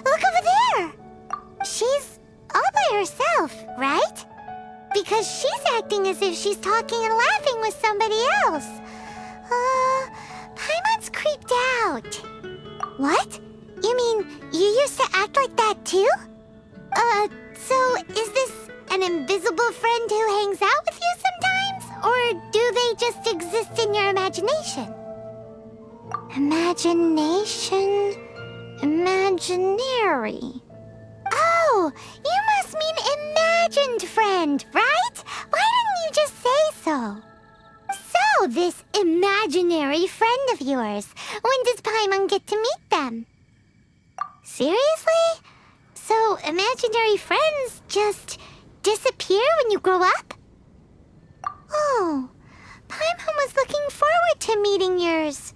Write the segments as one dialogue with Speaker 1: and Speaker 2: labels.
Speaker 1: look over there! She's all by herself, right? Because she's acting as if she's talking and laughing with somebody else. Paimon's creeped out. What? You mean you used to act like that too? So is this an invisible friend who hangs out with you sometimes? Or do they just exist in your imagination? Imagination... imaginary... Oh, you must mean imagined friend, right? Why didn't you just say so? So, this imaginary friend of yours, when does Paimon get to meet them? Seriously? So, imaginary friends just disappear when you grow up? Oh, Paimon was looking forward to meeting yours.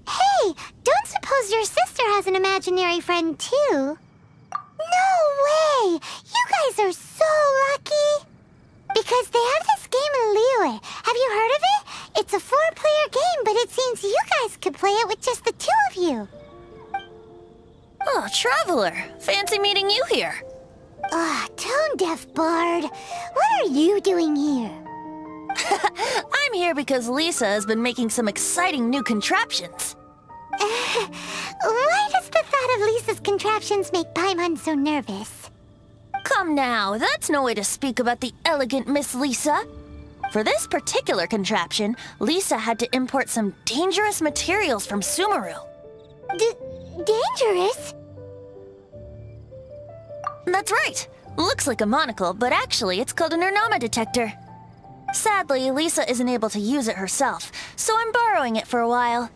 Speaker 1: Hey, don't suppose your sister has an imaginary friend too? No way! You guys are so lucky! Because they have this game in Liyue. Have you heard of it? It's a 4-player game, but it seems you guys could play it with just the 2 of you.
Speaker 2: Oh, Traveler! Fancy meeting you here.
Speaker 1: Tone-deaf bard. What are you doing here?
Speaker 2: I'm here because Lisa has been making some exciting new contraptions.
Speaker 1: Why does the thought of Lisa's contraptions make Paimon so nervous?
Speaker 2: Come now, that's no way to speak about the elegant Miss Lisa. For this particular contraption, Lisa had to import some dangerous materials from Sumeru.
Speaker 1: Dangerous?
Speaker 2: That's right. Looks like a monocle, but actually it's called an Urnama detector. Sadly, Lisa isn't able to use it herself, so I'm borrowing it for a while.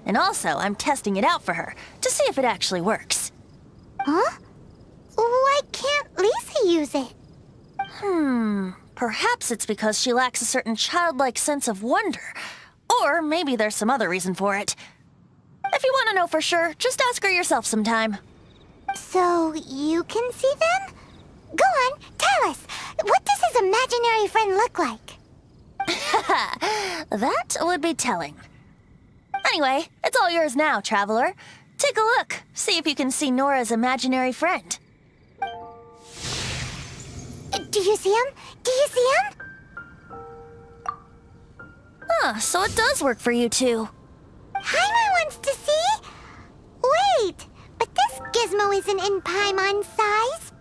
Speaker 2: And also, I'm testing it out for her, to see if it actually works.
Speaker 1: Huh? Why can't Lisa use it?
Speaker 2: Perhaps it's because she lacks a certain childlike sense of wonder. Or maybe there's some other reason for it. If you want to know for sure, just ask her yourself sometime.
Speaker 1: So, you can see them? Go on, tell us. What does his imaginary friend look like?
Speaker 2: That would be telling. Anyway, it's all yours now, Traveler. Take a look. See if you can see Nora's imaginary friend.
Speaker 1: Do you see him? Do you see him?
Speaker 2: So it does work for you two.
Speaker 1: Paimon wants to see? Wait, but this gizmo isn't in Paimon's size.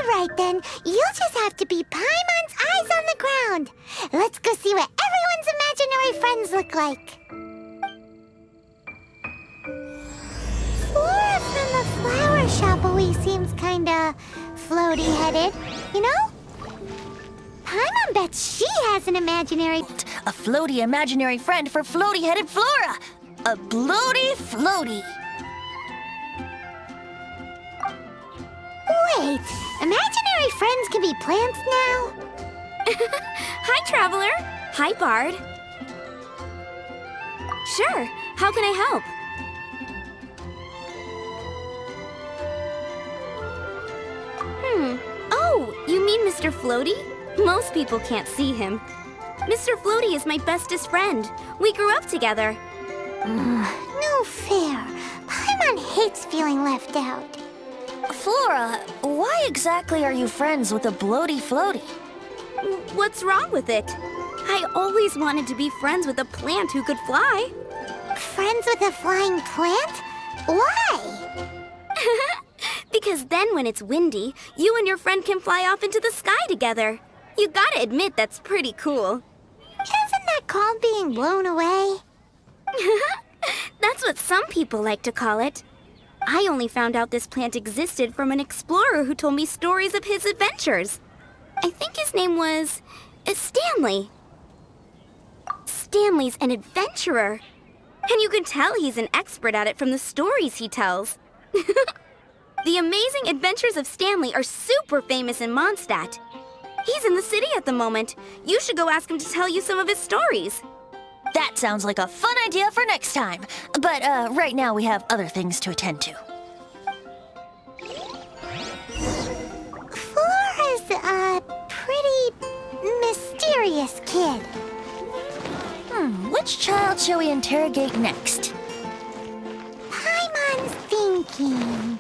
Speaker 1: Alright then, you'll just have to be Paimon's eyes on the ground. Let's go see what everyone's imaginary friends look like. Flora from the flower shop always seems kinda floaty-headed, you know? Paimon bets she has an imaginary...
Speaker 2: A floaty imaginary friend for floaty-headed Flora! A bloaty floaty!
Speaker 1: Wait, imaginary friends can be plants now?
Speaker 3: Hi, Traveler. Hi, Bard. Sure, how can I help? Oh, you mean Mr. Floaty? Most people can't see him. Mr. Floaty is my bestest friend. We grew up together.
Speaker 1: No fair. Paimon hates feeling left out.
Speaker 2: Flora, why exactly are you friends with a bloaty floaty?
Speaker 3: What's wrong with it? I always wanted to be friends with a plant who could fly.
Speaker 1: Friends with a flying plant? Why?
Speaker 3: Because then when it's windy, you and your friend can fly off into the sky together. You gotta admit that's pretty cool.
Speaker 1: Isn't that called being blown away?
Speaker 3: That's what some people like to call it. I only found out this plant existed from an explorer who told me stories of his adventures. I think his name was Stanley. Stanley's an adventurer. And you can tell he's an expert at it from the stories he tells. The amazing adventures of Stanley are super famous in Mondstadt. He's in the city at the moment. You should go ask him to tell you some of his stories.
Speaker 2: That sounds like a fun idea for next time. But right now we have other things to attend to.
Speaker 1: Flora's a pretty mysterious kid.
Speaker 2: Which child shall we interrogate next?
Speaker 1: Paimon's thinking.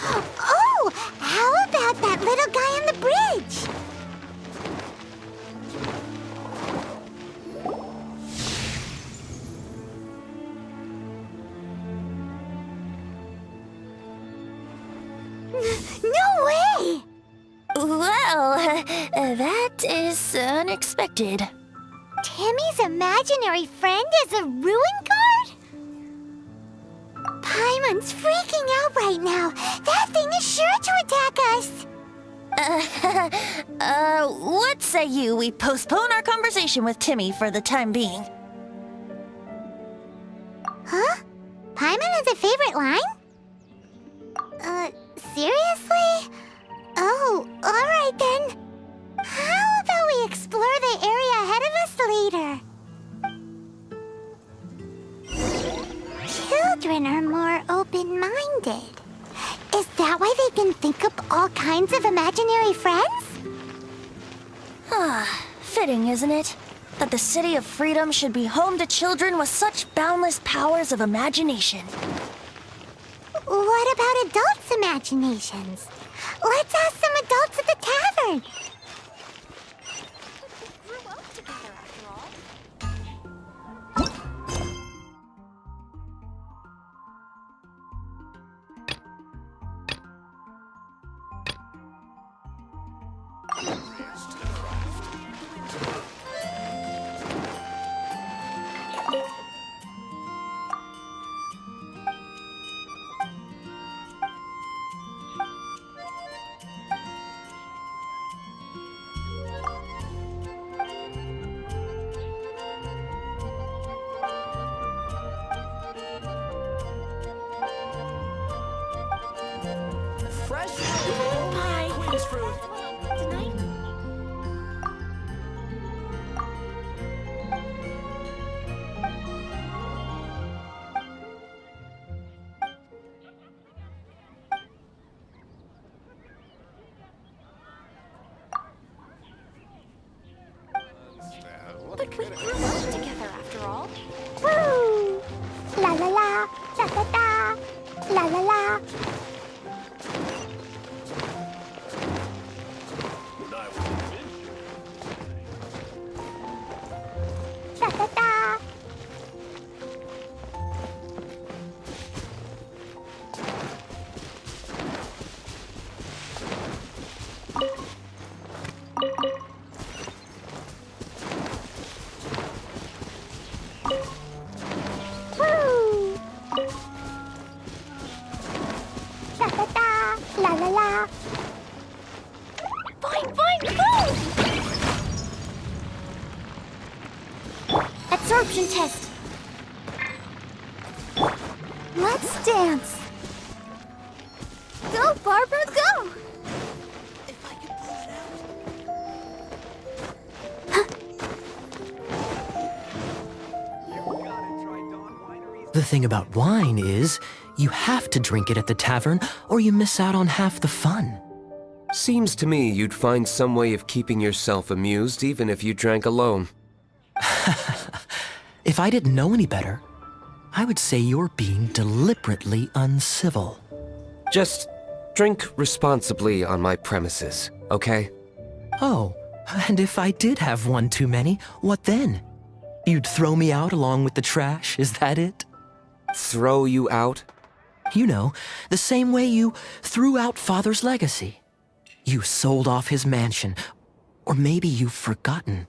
Speaker 1: Oh, how about that little guy on the bridge? No way!
Speaker 2: Well, that is unexpected.
Speaker 1: Timmy's imaginary friend is a ruin guard? Paimon's freaking out right now. That thing is sure to attack us.
Speaker 2: What say you we postpone our conversation with Timmy for the time being?
Speaker 1: Huh? Paimon has a favorite line? Seriously? Oh, alright then. How about we explore the area ahead of us later? Children are more open-minded. Is that why they can think up all kinds of imaginary friends?
Speaker 2: Fitting, isn't it? That the City of Freedom should be home to children with such boundless powers of imagination.
Speaker 1: What about adults' imaginations? Let's ask some adults at the tavern.
Speaker 4: Fresh pie. Quiz fruit.
Speaker 3: Tonight?
Speaker 4: But we grew up together after all.
Speaker 1: Woo! La la la, da da da, la la la. Da da da. Woo! Da da da, la la la.
Speaker 3: Fine, fine, go! Absorption test.
Speaker 1: Let's dance.
Speaker 3: Go, Barbara, go!
Speaker 5: The thing about wine is, you have to drink it at the tavern or you miss out on half the fun.
Speaker 6: Seems to me you'd find some way of keeping yourself amused even if you drank alone.
Speaker 5: If I didn't know any better, I would say you're being deliberately uncivil.
Speaker 6: Just drink responsibly on my premises, okay?
Speaker 5: Oh, and if I did have one too many, what then? You'd throw me out along with the trash, is that it?
Speaker 6: Throw you out?
Speaker 5: You know, the same way you threw out Father's legacy. You sold off his mansion, or maybe you've forgotten.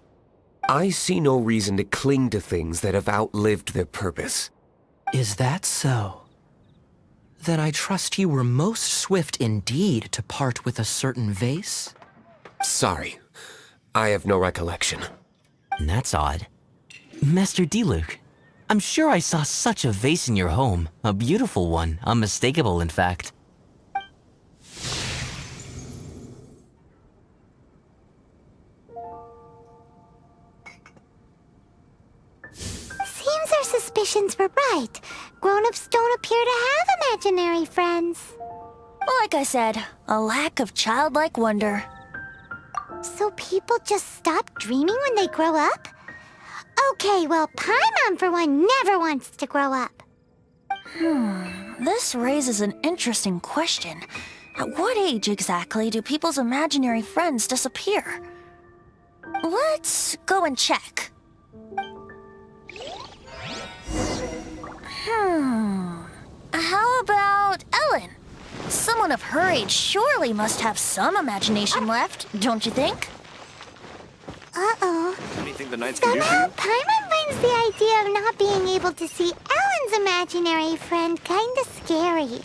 Speaker 6: I see no reason to cling to things that have outlived their purpose.
Speaker 5: Is that so? Then I trust you were most swift indeed to part with a certain vase?
Speaker 6: Sorry, I have no recollection.
Speaker 7: That's odd. Master Diluc, I'm sure I saw such a vase in your home. A beautiful one, unmistakable in fact.
Speaker 1: Seems our suspicions were right. Grown-ups don't appear to have imaginary friends.
Speaker 2: Like I said, a lack of childlike wonder.
Speaker 1: So people just stop dreaming when they grow up? Okay, well, Paimon, for one, never wants to grow up.
Speaker 2: This raises an interesting question. At what age exactly do people's imaginary friends disappear? Let's go and check. How about Ellen? Someone of her age surely must have some imagination left, don't you think?
Speaker 1: Uh-oh.
Speaker 8: Anything the knights can do for
Speaker 1: Somehow,
Speaker 8: you?
Speaker 1: Paimon finds the idea of not being able to see Ellen's imaginary friend kinda scary.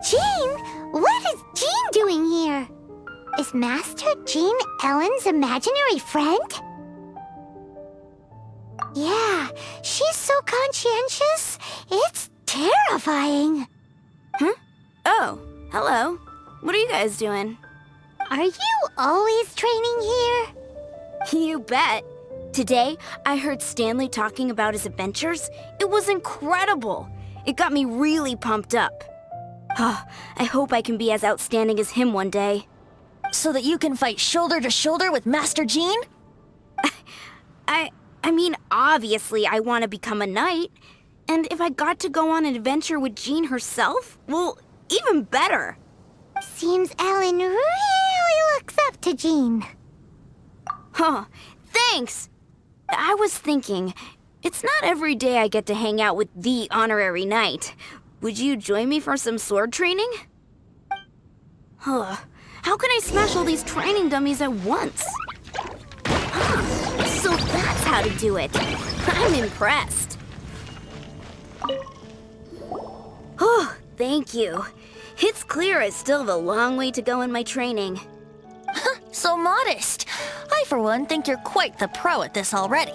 Speaker 1: Jean? What is Jean doing here? Is Master Jean Ellen's imaginary friend? Yeah, she's so conscientious. It's terrifying.
Speaker 3: Oh, hello. What are you guys doing?
Speaker 1: Are you always training here?
Speaker 3: You bet. Today, I heard Stanley talking about his adventures. It was incredible. It got me really pumped up. I hope I can be as outstanding as him one day.
Speaker 2: So that you can fight shoulder to shoulder with Master Jean?
Speaker 3: I mean, obviously I want to become a knight. And if I got to go on an adventure with Jean herself, well, even better.
Speaker 1: Seems Ellen really looks up to Jean.
Speaker 3: Huh, thanks! I was thinking, it's not every day I get to hang out with the honorary knight. Would you join me for some sword training? How can I smash all these training dummies at once? So that's how to do it. I'm impressed. Oh, thank you. It's clear I still have a long way to go in my training.
Speaker 2: So modest. I, for one, think you're quite the pro at this already.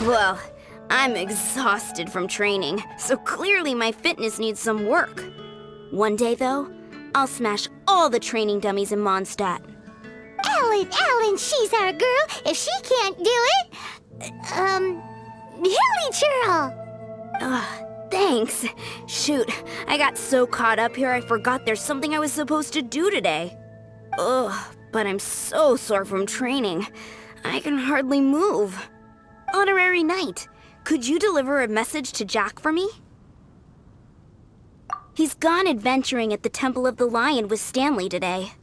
Speaker 3: Well, I'm exhausted from training, so clearly my fitness needs some work. One day, though, I'll smash all the training dummies in Mondstadt.
Speaker 1: Ellen, she's our girl. If she can't do it, Hilly Churl.
Speaker 3: Thanks. Shoot, I got so caught up here I forgot there's something I was supposed to do today. But I'm so sore from training. I can hardly move. Honorary Knight, could you deliver a message to Jack for me? He's gone adventuring at the Temple of the Lion with Stanley today.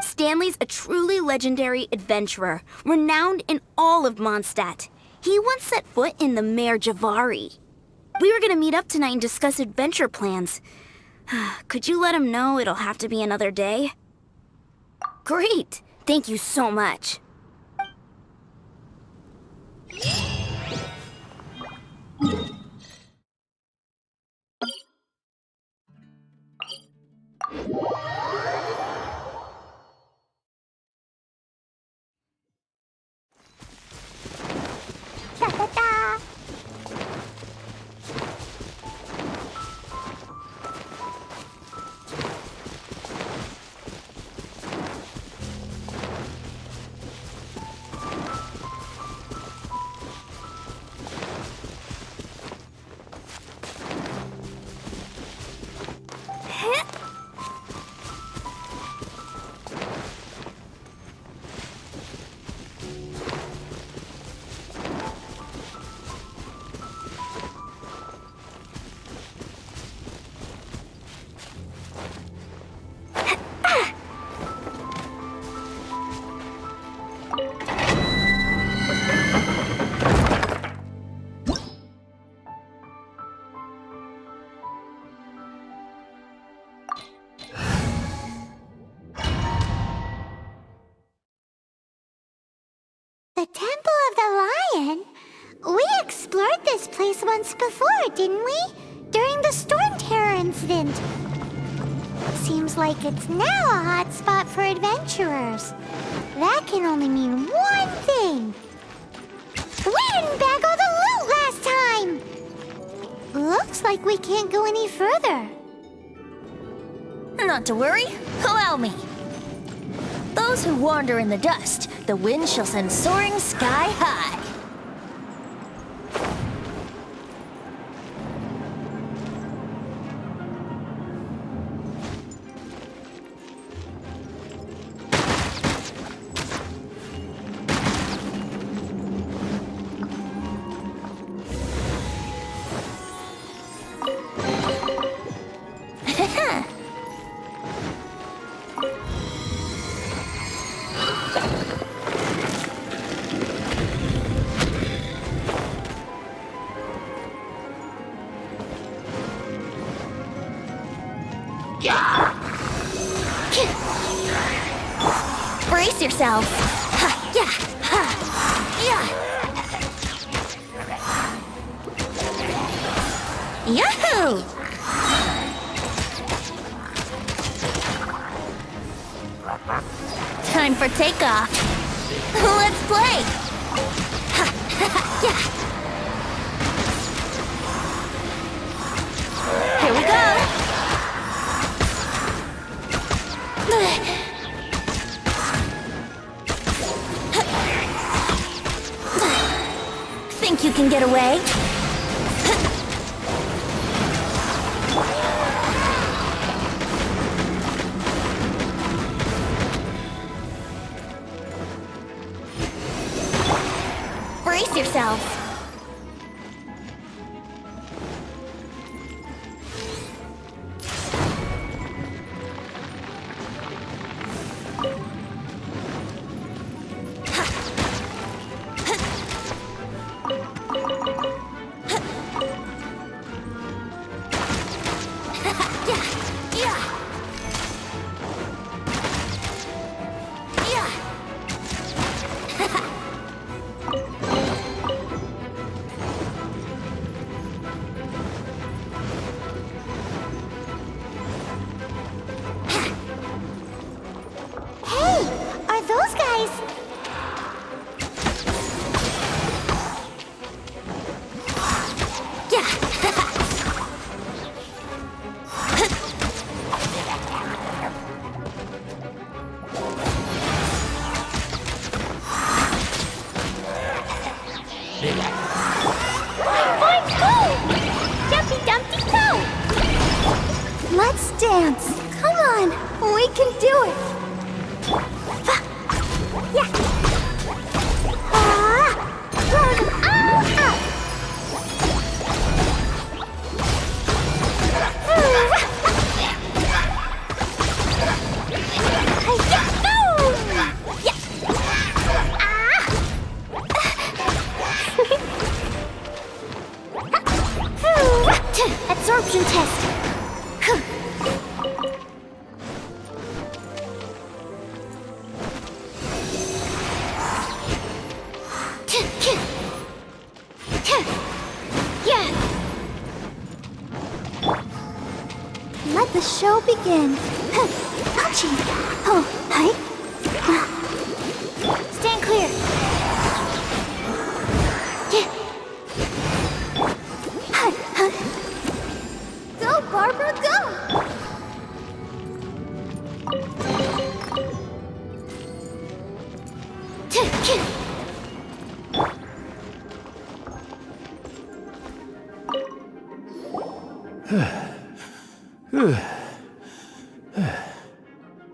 Speaker 3: Stanley's a truly legendary adventurer, renowned in all of Mondstadt. He once set foot in the Mare Javari. We were gonna meet up tonight and discuss adventure plans. Could you let him know it'll have to be another day? Great! Thank you so much.
Speaker 1: Ta-ta-ta. The Temple of the Lion? We explored this place once before, didn't we? During the Storm Terror incident. Seems like it's now a hot spot for adventurers. That can only mean one thing. We didn't bag all the loot last time! Looks like we can't go any further.
Speaker 2: Not to worry. Allow me. Those who wander in the dust, the wind shall send soaring sky high. Brace yourselves. Ha, yeah, ha, yeah. Yahoo! Time for takeoff. Let's play. Ha, ha, yeah. Here we go. Think you can get away? Brace yourselves.
Speaker 1: Are those guys?
Speaker 2: Yeah.
Speaker 1: Jumpy Dumpty Go! Let's dance. Come on, we can do it. Yeah. Absorption test. Let the show begin. Ouchie. Oh, hi. Stand clear. Go, Barbara, go!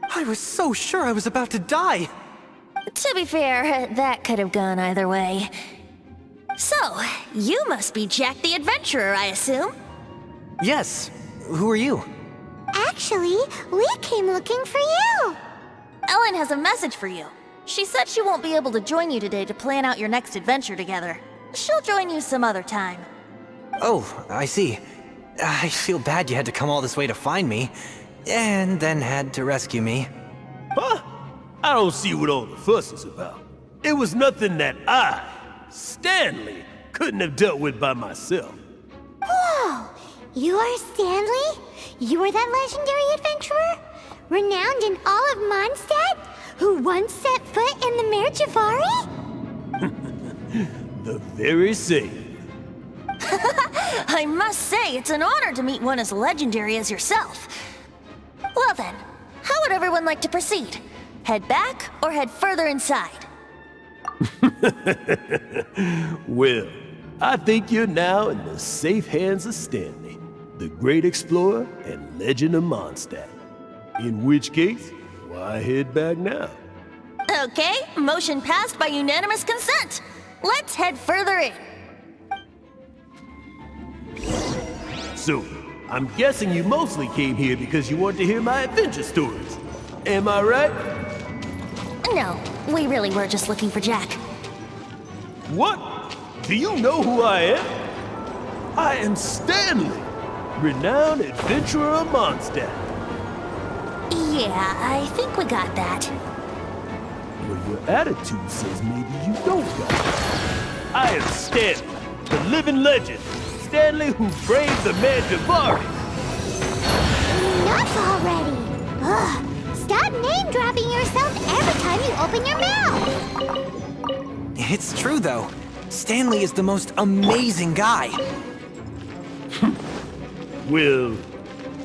Speaker 5: I was so sure I was about to die.
Speaker 2: To be fair, that could have gone either way. So, you must be Jack the Adventurer, I assume?
Speaker 5: Yes. Who are you?
Speaker 1: Actually, we came looking for you.
Speaker 2: Ellen has a message for you. She said she won't be able to join you today to plan out your next adventure together. She'll join you some other time.
Speaker 8: Oh, I see. I feel bad you had to come all this way to find me, and then had to rescue me.
Speaker 9: Huh? I don't see what all the fuss is about. It was nothing that I, Stanley, couldn't have dealt with by myself.
Speaker 1: Whoa! You are Stanley? You are that legendary adventurer? Renowned in all of Mondstadt? Who once set foot in the Mare Javari?
Speaker 9: The very same.
Speaker 2: I must say, it's an honor to meet one as legendary as yourself. Well then, how would everyone like to proceed? Head back or head further inside?
Speaker 9: Well, I think you're now in the safe hands of Stanley, the great explorer and legend of Mondstadt. In which case, why head back now?
Speaker 2: Okay, motion passed by unanimous consent. Let's head further in.
Speaker 9: So, I'm guessing you mostly came here because you want to hear my adventure stories. Am I right?
Speaker 2: No, we really were just looking for Jack.
Speaker 9: What? Do you know who I am? I am Stanley, renowned adventurer of Mondstadt.
Speaker 2: Yeah, I think we got that.
Speaker 9: Your attitude says maybe you don't got it. I am Stanley, the living legend. Stanley who braved the Mandravari.
Speaker 1: Enough already! Ugh! Stop name-dropping yourself every time you open your mouth!
Speaker 8: It's true, though. Stanley is the most amazing guy.
Speaker 9: Well,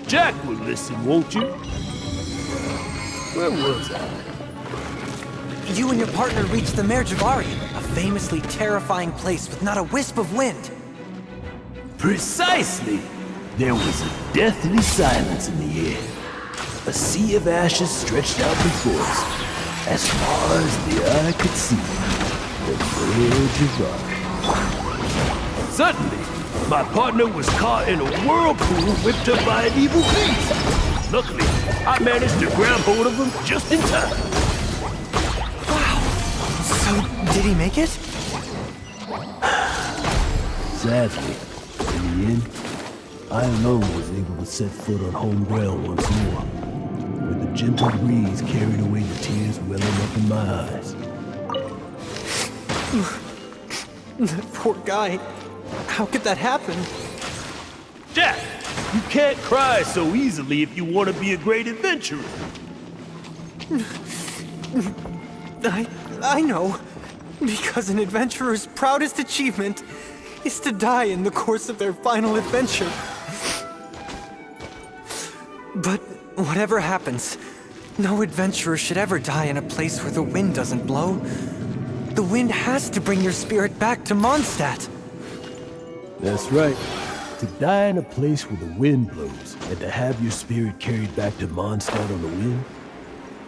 Speaker 9: Jack will listen, won't you? Where was I?
Speaker 8: You and your partner reached the Mandravari, a famously terrifying place with not a wisp of wind.
Speaker 9: Precisely! There was a deathly silence in the air. A sea of ashes stretched out before us, as far as the eye could see. The Vhiel. Suddenly, my partner was caught in a whirlpool whipped up by an evil beast. Luckily, I managed to grab hold of him just in time.
Speaker 8: So, did he make it?
Speaker 9: Sadly, in the end, I alone was able to set foot on home ground once more, with the gentle breeze carried away the tears welling up in my eyes.
Speaker 8: That poor guy. How could that happen?
Speaker 9: Jack, you can't cry so easily if you want to be a great adventurer.
Speaker 8: I know. Because an adventurer's proudest achievement is to die in the course of their final adventure. But whatever happens, no adventurer should ever die in a place where the wind doesn't blow. The wind has to bring your spirit back to Mondstadt.
Speaker 9: That's right. To die in a place where the wind blows, and to have your spirit carried back to Mondstadt on the wind,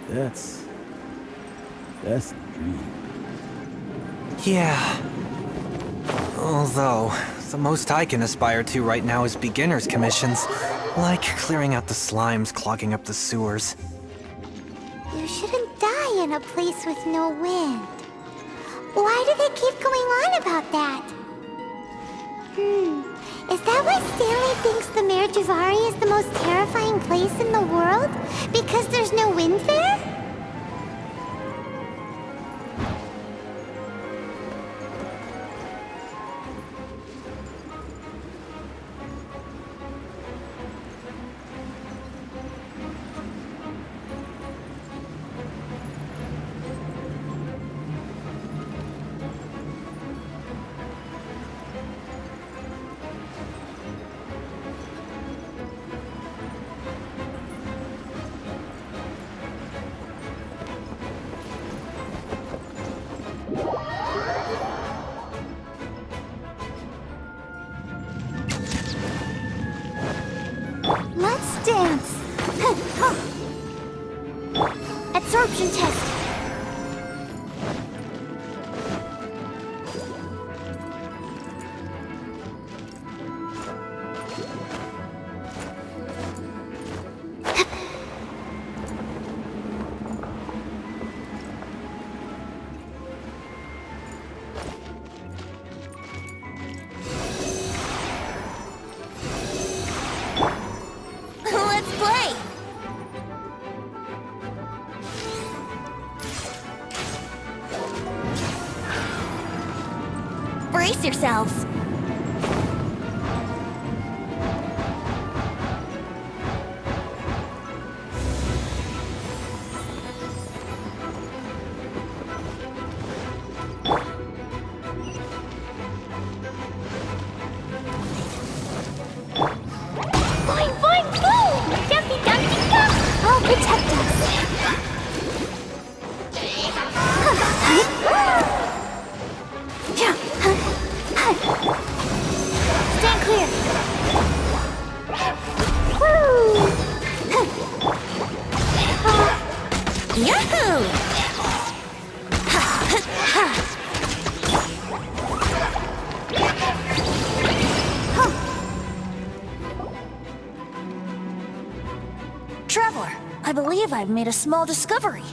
Speaker 9: that's the dream.
Speaker 8: Yeah. Although, the most I can aspire to right now is beginner's commissions, like clearing out the slimes clogging up the sewers.
Speaker 1: You shouldn't die in a place with no wind. Why do they keep going on about that? Is that why Stanley thinks the Mandravari is the most terrifying place in the world? Because there's no wind there? Let's dance. Absorption test.
Speaker 2: Let's play! Brace yourselves.
Speaker 1: Boing, boing, boom! Jumpy, dumpty, dump! I'll protect us. Stand clear.
Speaker 2: Yahoo! Traveler, I believe I've made a small discovery.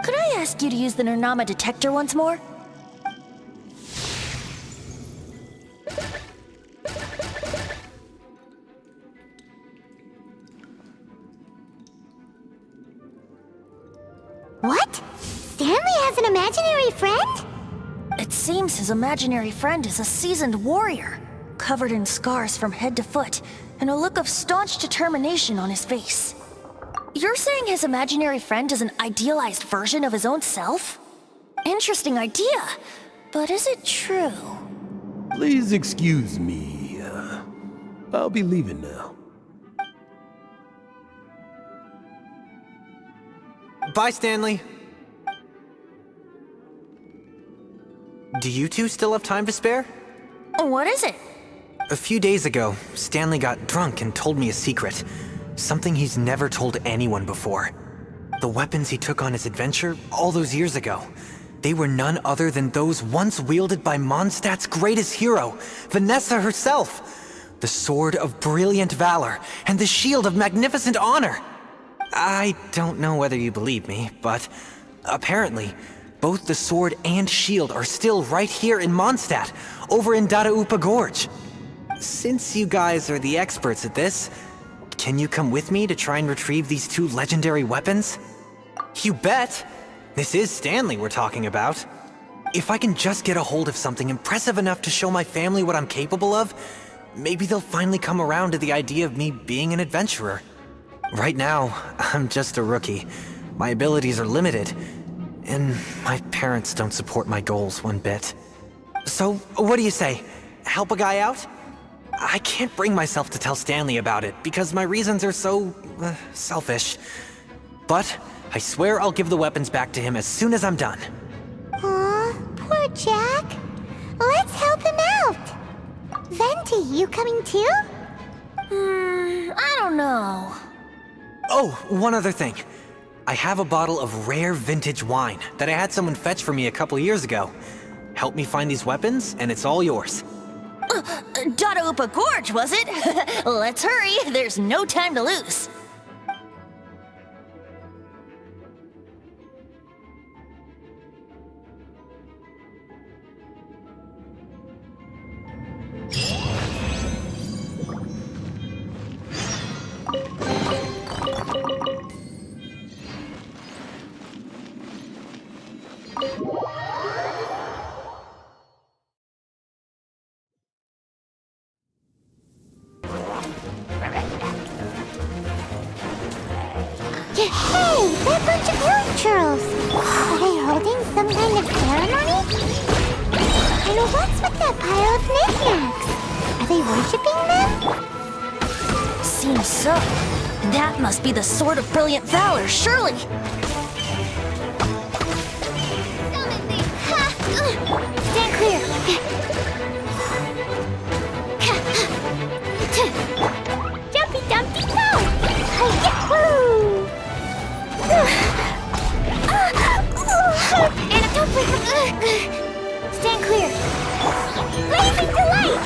Speaker 2: Could I ask you to use the Nernama detector once more?
Speaker 1: What? Stanley has an imaginary friend?
Speaker 2: It seems his imaginary friend is a seasoned warrior, covered in scars from head to foot, and a look of staunch determination on his face. You're saying his imaginary friend is an idealized version of his own self? Interesting idea, but is it true?
Speaker 9: Please excuse me. I'll be leaving now.
Speaker 8: Bye, Stanley. Do you two still have time to spare?
Speaker 2: What is it?
Speaker 8: A few days ago, Stanley got drunk and told me a secret. Something he's never told anyone before. The weapons he took on his adventure all those years ago, they were none other than those once wielded by Mondstadt's greatest hero, Vanessa herself. The sword of brilliant valor and the shield of magnificent honor. I don't know whether you believe me, but apparently, both the sword and shield are still right here in Mondstadt, over in Dadaupa Gorge. Since you guys are the experts at this, can you come with me to try and retrieve these two legendary weapons? You bet! This is Stanley we're talking about. If I can just get a hold of something impressive enough to show my family what I'm capable of, maybe they'll finally come around to the idea of me being an adventurer. Right now, I'm just a rookie. My abilities are limited, and my parents don't support my goals one bit. So, what do you say? Help a guy out? I can't bring myself to tell Stanley about it because my reasons are so selfish. But I swear I'll give the weapons back to him as soon as I'm done.
Speaker 1: Aw, poor Jack. Let's help him out. Venti, you coming too?
Speaker 2: I don't know.
Speaker 8: Oh, one other thing. I have a bottle of rare vintage wine that I had someone fetch for me a couple years ago. Help me find these weapons, and it's all yours.
Speaker 2: Dadaupa Gorge, was it? Let's hurry, there's no time to lose.
Speaker 1: Hey, that bunch of villagers! Are they holding some kind of ceremony? And what's with that pile of knickknacks? Are they worshipping them?
Speaker 2: Seems so. That must be the Sword of Brilliant Valor, surely!
Speaker 1: Stand clear! Jumpy Dumpty Go! Yahoo! And don't stand clear! Blazing delight!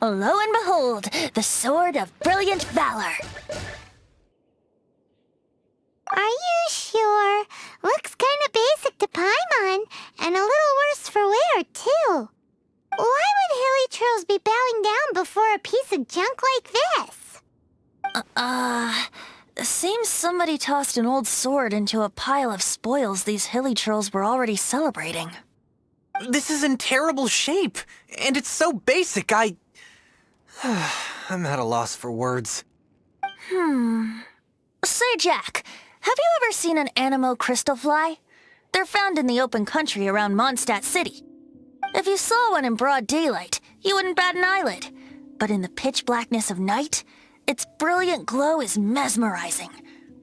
Speaker 2: Lo and behold, the Sword of Brilliant Valor.
Speaker 1: Are you sure? Looks kinda basic to Paimon, and a little worse for wear, too. Why would hilly trolls be bowing down before a piece of junk like this?
Speaker 2: Seems somebody tossed an old sword into a pile of spoils these hilly trolls were already celebrating.
Speaker 8: This is in terrible shape, and it's so basic, I'm at a loss for words.
Speaker 2: Say, Jack, have you ever seen an Anemo crystal fly? They're found in the open country around Mondstadt City. If you saw one in broad daylight, you wouldn't bat an eyelid. But in the pitch blackness of night, its brilliant glow is mesmerizing.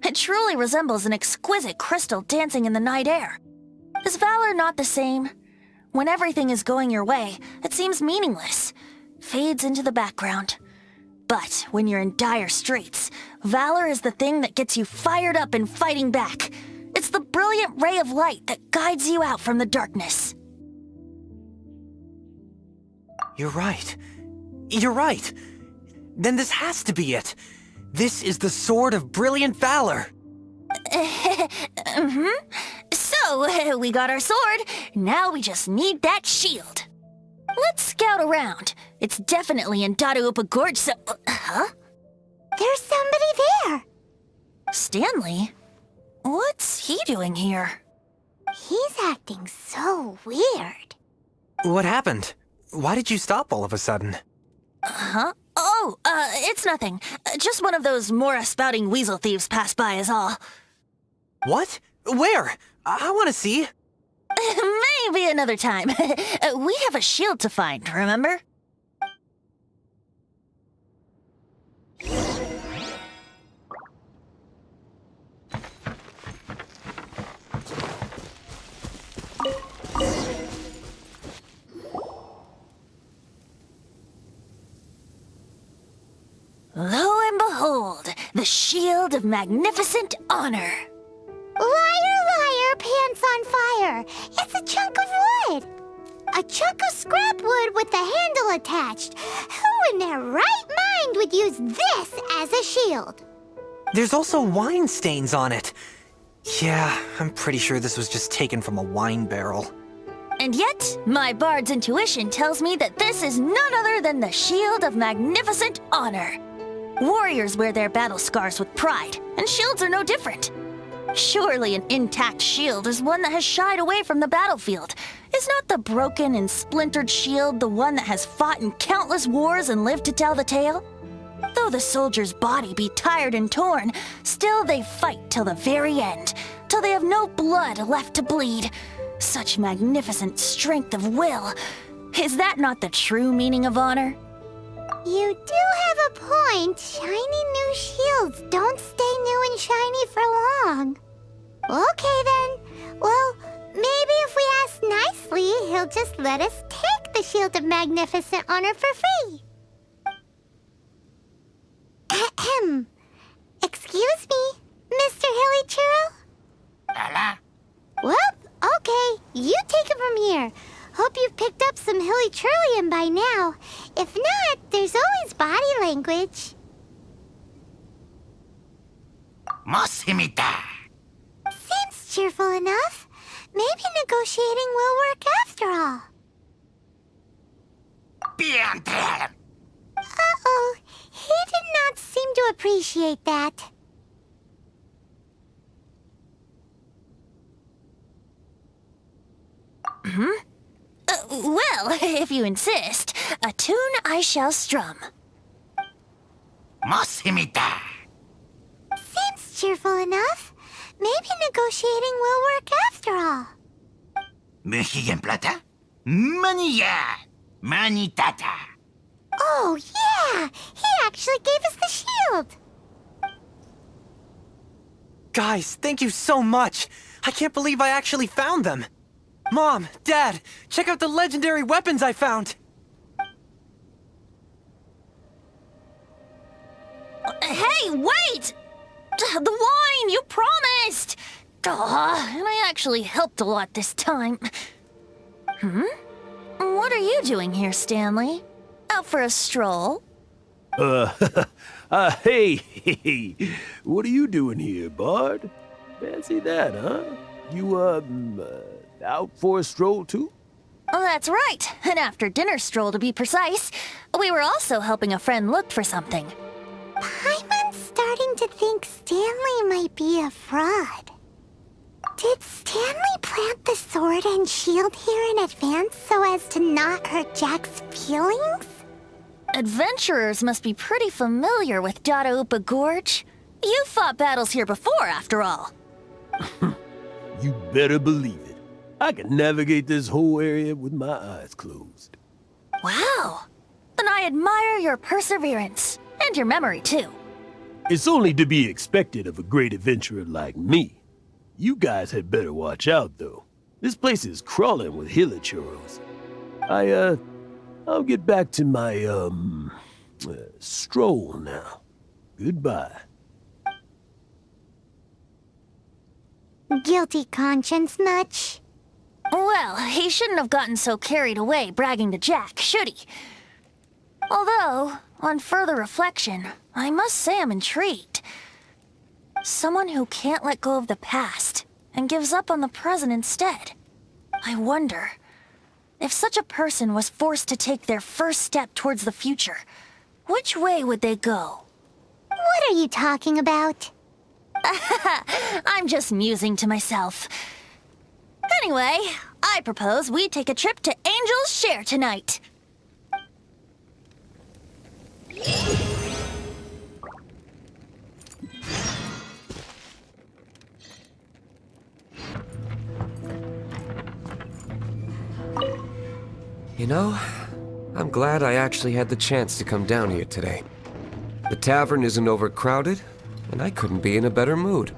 Speaker 2: It truly resembles an exquisite crystal dancing in the night air. Is valor not the same? When everything is going your way, it seems meaningless. fades into the background. But when you're in dire straits, valor is the thing that gets you fired up and fighting back. It's the brilliant ray of light that guides you out from the darkness.
Speaker 8: You're right. You're right. Then this has to be it. This is the Sword of Brilliant Valor.
Speaker 2: So, we got our sword. Now we just need that shield. Let's scout around. It's definitely in Dadaupa Gorge, so... Huh?
Speaker 1: There's somebody there.
Speaker 2: Stanley? What's he doing here?
Speaker 1: He's acting so weird.
Speaker 8: What happened? Why did you stop all of a sudden?
Speaker 2: Huh? Oh, it's nothing. Just one of those Mora-spouting weasel thieves passed by is all.
Speaker 8: What? Where? I want to see.
Speaker 2: Maybe another time. We have a shield to find, remember? Lo and behold, the shield of magnificent honor.
Speaker 1: Liar, liar, pants on fire. It's a chunk of wood. A chunk of scrap wood with the handle attached. Who in their right mind would use this as a shield?
Speaker 8: There's also wine stains on it. Yeah, I'm pretty sure this was just taken from a wine barrel.
Speaker 2: And yet, my bard's intuition tells me that this is none other than the shield of magnificent honor. Warriors wear their battle scars with pride, and shields are no different. Surely an intact shield is one that has shied away from the battlefield. Is not the broken and splintered shield the one that has fought in countless wars and lived to tell the tale? Though the soldier's body be tired and torn, still they fight till the very end, till they have no blood left to bleed. Such magnificent strength of will. Is that not the true meaning of honor?
Speaker 1: You do have a point. Shiny new shields don't stay new and shiny for long. Okay then. Well, maybe if we ask nicely, he'll just let us take the Shield of Magnificent Honor for free. Ahem. Excuse me, Mr. Hilly Churro? Well, okay. You take it from here. Hope you've picked up some Hilly Churlian by now. If not, there's always body language. Seems cheerful enough. Maybe negotiating will work after all. Uh-oh. He did not seem to appreciate that.
Speaker 2: Well, if you insist, a tune I shall strum.
Speaker 1: Seems cheerful enough. Maybe negotiating will work after all. Oh, yeah! He actually gave us the shield!
Speaker 8: Guys, thank you so much. I can't believe I actually found them. Mom, Dad, check out the legendary weapons I found.
Speaker 2: Hey, wait! The wine, you promised! And I actually helped a lot this time. What are you doing here, Stanley? Out for a stroll?
Speaker 9: Hey, what are you doing here, Bard? Fancy that, huh? You, out for a stroll too?
Speaker 2: That's right, an after-dinner stroll to be precise. We were also helping a friend look for something.
Speaker 1: Paimon's starting to think Stanley might be a fraud. Did Stanley plant the sword and shield here in advance so as to not hurt Jack's feelings?
Speaker 2: Adventurers must be pretty familiar with Dadaupa Gorge. You fought battles here before, after all.
Speaker 9: You better believe it. I can navigate this whole area with my eyes closed.
Speaker 2: Wow. Then I admire your perseverance. And your memory, too.
Speaker 9: It's only to be expected of a great adventurer like me. You guys had better watch out, though. This place is crawling with hilichurros. I'll get back to my, stroll now. Goodbye.
Speaker 1: Guilty conscience much?
Speaker 2: Well, he shouldn't have gotten so carried away bragging to Jack, should he? Although, on further reflection, I must say I'm intrigued. Someone who can't let go of the past and gives up on the present instead. I wonder, if such a person was forced to take their first step towards the future, which way would they go?
Speaker 1: What are you talking about?
Speaker 2: I'm just musing to myself. Anyway, I propose we take a trip to Angel's Share tonight.
Speaker 6: You know, I'm glad I actually had the chance to come down here today. The tavern isn't overcrowded, and I couldn't be in a better mood.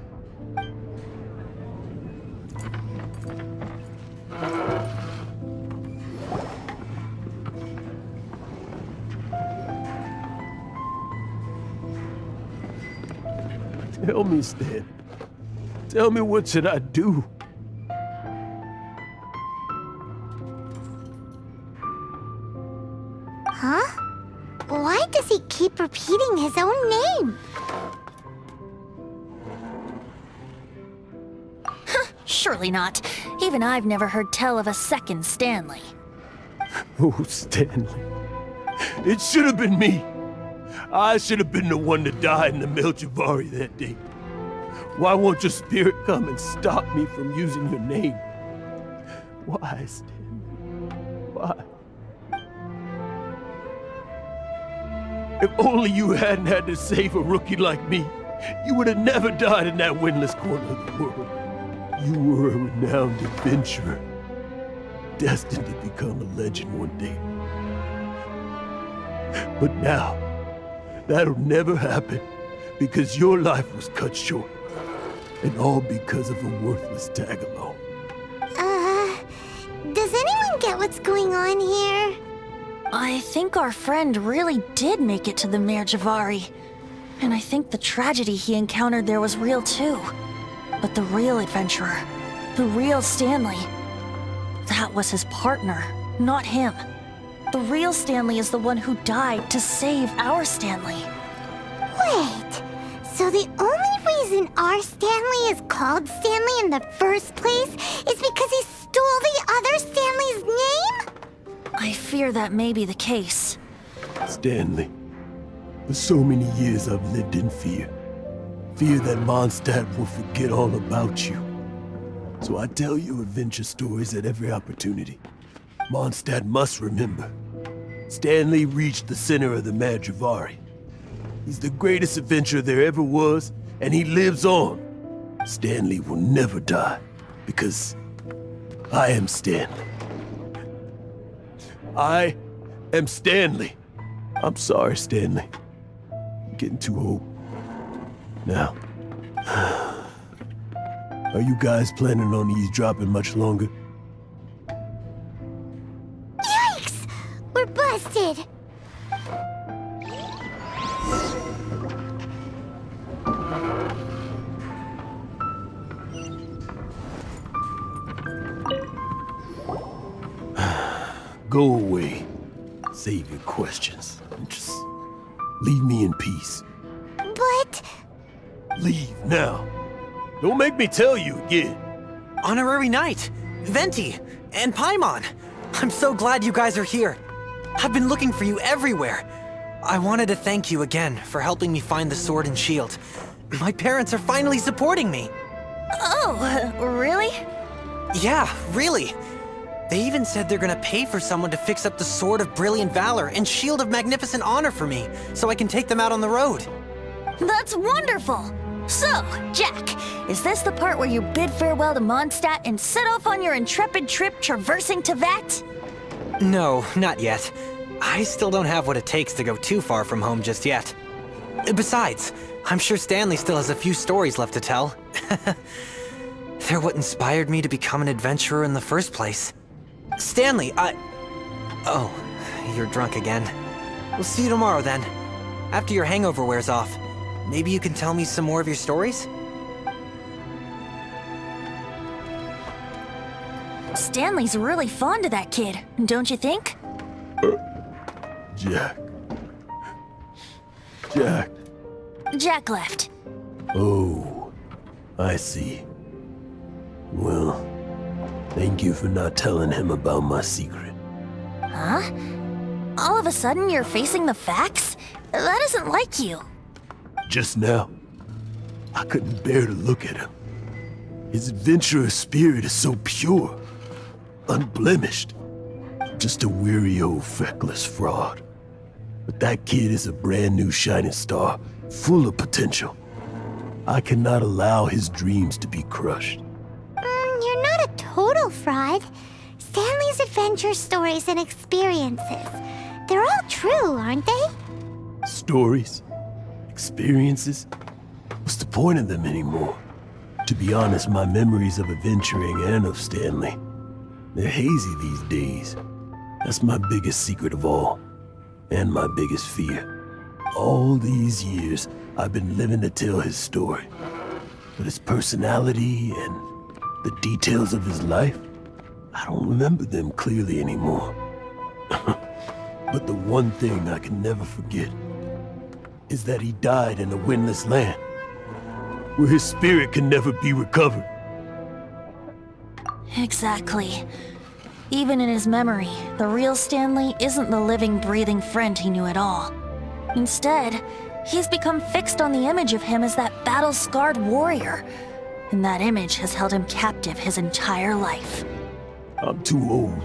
Speaker 9: Tell me, Stan. Tell me, what should I do?
Speaker 1: Huh? Why does he keep repeating his own name?
Speaker 2: Surely not. Even I've never heard tell of a second Stanley.
Speaker 9: Oh, Stanley. It should have been me. I should have been the one to die in the Melchivari that day. Why won't your spirit come and stop me from using your name? Why, Stanley? Why? If only you hadn't had to save a rookie like me, you would have never died in that windless corner of the world. You were a renowned adventurer, destined to become a legend one day. But now, that'll never happen, because your life was cut short, and all because of a worthless tag-along.
Speaker 1: Does anyone get what's going on here?
Speaker 2: I think our friend really did make it to the Merjavari. And I think the tragedy he encountered there was real too. But the real adventurer, the real Stanley, that was his partner, not him. The real Stanley is the one who died to save our Stanley.
Speaker 1: Wait, so the only reason our Stanley is called Stanley in the first place is because he stole the other Stanley's name?
Speaker 2: I fear that may be the case.
Speaker 9: Stanley, for so many years I've lived in fear. Fear that Mondstadt will forget all about you. So I tell you adventure stories at every opportunity. Mondstadt must remember. Stanley reached the center of the Madrivari. He's the greatest adventurer there ever was, and he lives on. Stanley will never die, because I am Stanley. I am Stanley. I'm sorry, Stanley. I'm getting too old. Now, are you guys planning on eavesdropping much longer?
Speaker 1: Yikes! We're busted!
Speaker 9: Go away. Save your questions. And just leave me in peace.
Speaker 1: But...
Speaker 9: Leave now. Don't make me tell you again.
Speaker 8: Honorary Knight, Venti, and Paimon. I'm so glad you guys are here. I've been looking for you everywhere. I wanted to thank you again for helping me find the sword and shield. My parents are finally supporting me.
Speaker 2: Oh, really?
Speaker 8: Yeah, really. They even said they're gonna pay for someone to fix up the Sword of Brilliant Valor and Shield of Magnificent Honor for me, so I can take them out on the road.
Speaker 2: That's wonderful! So, Jack, is this the part where you bid farewell to Mondstadt and set off on your intrepid trip traversing Tevat?
Speaker 8: No, not yet. I still don't have what it takes to go too far from home just yet. Besides, I'm sure Stanley still has a few stories left to tell. They're what inspired me to become an adventurer in the first place. Stanley, Oh, you're drunk again. We'll see you tomorrow then. After your hangover wears off. Maybe you can tell me some more of your stories?
Speaker 2: Stanley's really fond of that kid, don't you think?
Speaker 9: Jack. Jack.
Speaker 2: Jack left.
Speaker 9: Oh, I see. Well, thank you for not telling him about my secret.
Speaker 2: Huh? All of a sudden you're facing the facts? That isn't like you.
Speaker 9: Just now, I couldn't bear to look at him. His adventurous spirit is so pure, unblemished. Just a weary old feckless fraud. But that kid is a brand new shining star, full of potential. I cannot allow his dreams to be crushed.
Speaker 1: You're not a total fraud. Stanley's adventure stories and experiences. They're all true, aren't they?
Speaker 9: Stories? Experiences? What's the point of them anymore? To be honest, my memories of adventuring and of Stanley, they're hazy these days. That's my biggest secret of all, and my biggest fear. All these years, I've been living to tell his story. But his personality and the details of his life, I don't remember them clearly anymore. But the one thing I can never forget is that he died in a windless land, where his spirit can never be recovered.
Speaker 2: Exactly. Even in his memory, the real Stanley isn't the living, breathing friend he knew at all. Instead, he's become fixed on the image of him as that battle-scarred warrior, and that image has held him captive his entire life.
Speaker 9: I'm too old.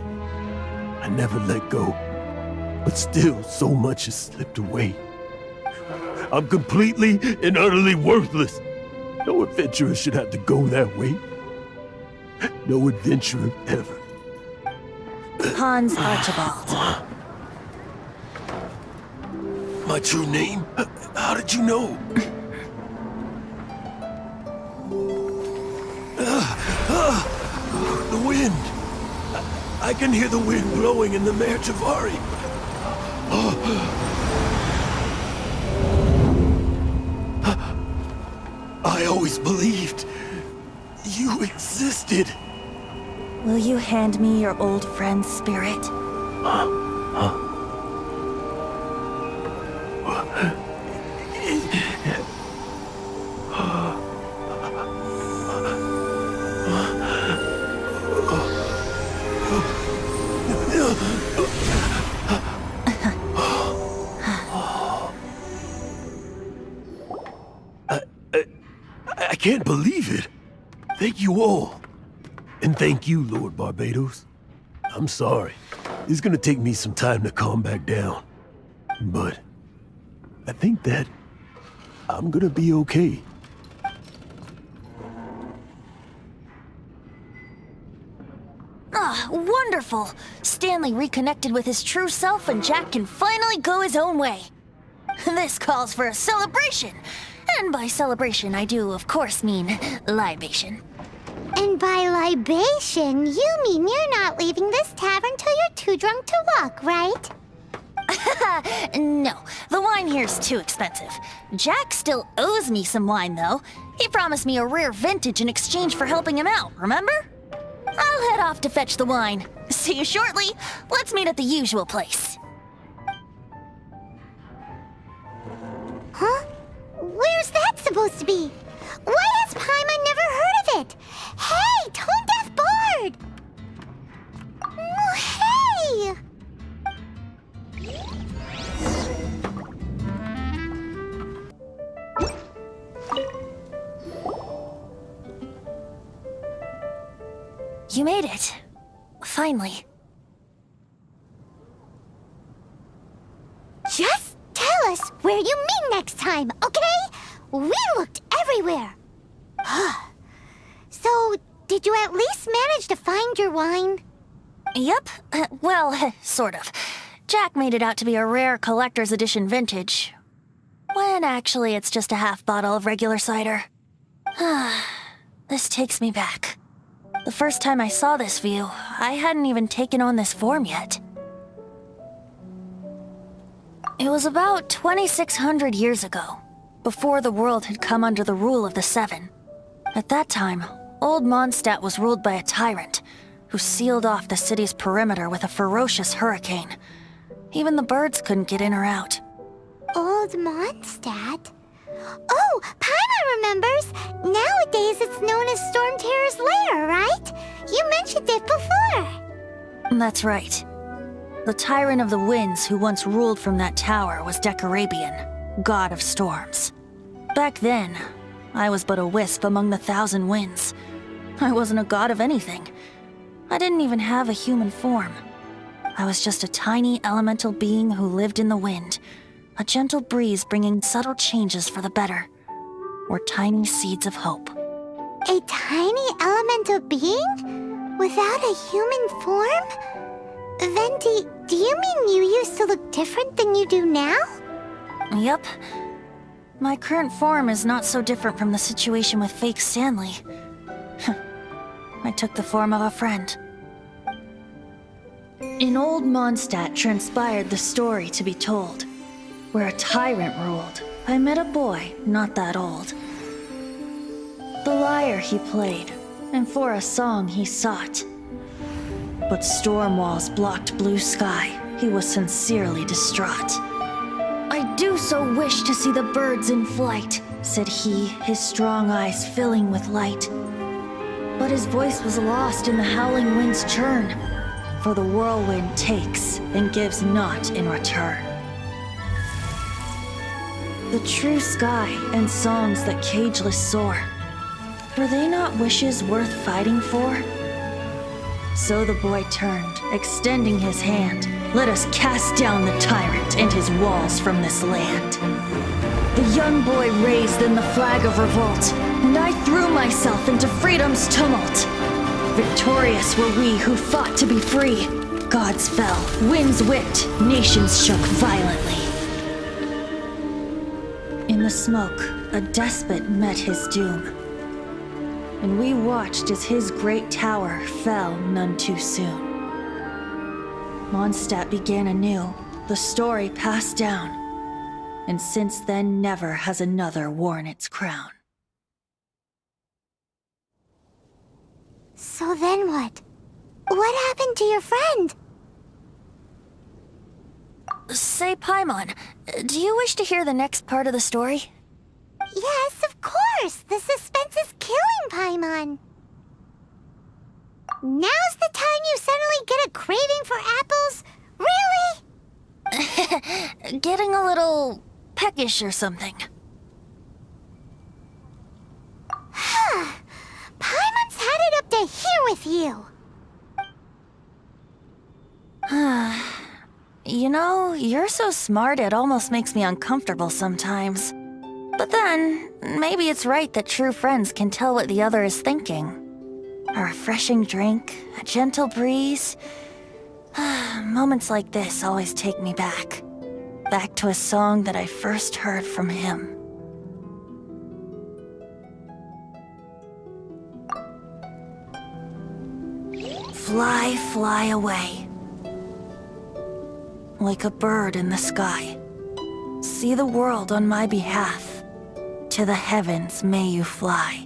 Speaker 9: I never let go. But still, so much has slipped away. I'm completely and utterly worthless. No adventurer should have to go that way. No adventurer ever.
Speaker 2: Hans Archibald.
Speaker 9: My true name? How did you know? The wind. I can hear the wind blowing in the Mare Javari. I always believed you existed.
Speaker 2: Will you hand me your old friend's spirit?
Speaker 9: I can't believe it. Thank you all. And thank you, Lord Barbatos. I'm sorry. It's gonna take me some time to calm back down. But I think that I'm gonna be okay.
Speaker 2: Ah, wonderful! Stanley reconnected with his true self and Jack can finally go his own way. This calls for a celebration. And by celebration, I do, of course, mean libation.
Speaker 1: And by libation, you mean you're not leaving this tavern till you're too drunk to walk, right?
Speaker 2: No, the wine here's too expensive. Jack still owes me some wine, though. He promised me a rare vintage in exchange for helping him out, remember? I'll head off to fetch the wine. See you shortly. Let's meet at the usual place.
Speaker 1: Huh? Where's that supposed to be? Why has Paimon never heard of it? Hey, Tone Deaf Bard! Oh, hey!
Speaker 2: You made it. Finally.
Speaker 1: Just tell us where you meet next time, okay? We looked everywhere. So, did you at least manage to find your wine?
Speaker 2: Yep. Well, sort of. Jack made it out to be a rare collector's edition vintage. When actually it's just a half bottle of regular cider. This takes me back. The first time I saw this view, I hadn't even taken on this form yet. It was about 2,600 years ago, before the world had come under the rule of the Seven. At that time, Old Mondstadt was ruled by a tyrant who sealed off the city's perimeter with a ferocious hurricane. Even the birds couldn't get in or out.
Speaker 1: Old Mondstadt? Oh, Paimon remembers! Nowadays it's known as Storm Terror's lair, right? You mentioned it before.
Speaker 2: That's right. The tyrant of the winds who once ruled from that tower was Decarabian, god of storms. Back then, I was but a wisp among the thousand winds. I wasn't a god of anything. I didn't even have a human form. I was just a tiny elemental being who lived in the wind, a gentle breeze bringing subtle changes for the better, or tiny seeds of hope.
Speaker 1: A tiny elemental being? Without a human form? Venti, do you mean you used to look different than you do now?
Speaker 2: Yep. My current form is not so different from the situation with fake Stanley. I took the form of a friend. In Old Mondstadt transpired the story to be told. Where a tyrant ruled, I met a boy not that old. The lyre he played, and for a song he sought. But storm walls blocked blue sky, he was sincerely distraught. I do so wish to see the birds in flight, said he, his strong eyes filling with light. But his voice was lost in the howling wind's churn, for the whirlwind takes and gives not in return. The true sky and songs that cageless soar, were they not wishes worth fighting for? So the boy turned, extending his hand. Let us cast down the tyrant and his walls from this land. The young boy raised then the flag of revolt, and I threw myself into freedom's tumult. Victorious were we who fought to be free. Gods fell, winds whipped, nations shook violently. In the smoke, a despot met his doom, and we watched as his great tower fell none too soon. Mondstadt began anew, the story passed down, and since then never has another worn its crown.
Speaker 1: So then what? What happened to your friend?
Speaker 2: Say, Paimon, do you wish to hear the next part of the story?
Speaker 1: Yes, of course! The suspense is killing, Paimon! Now's the time you suddenly get a craving for apples? Really?
Speaker 2: Getting a little peckish or something.
Speaker 1: Paimon's had it up to here with you!
Speaker 2: You know, you're so smart it almost makes me uncomfortable sometimes. But then, maybe it's right that true friends can tell what the other is thinking. A refreshing drink, a gentle breeze. Moments like this always take me back. Back to a song that I first heard from him. Fly, fly away. Like a bird in the sky. See the world on my behalf. To the heavens may you fly.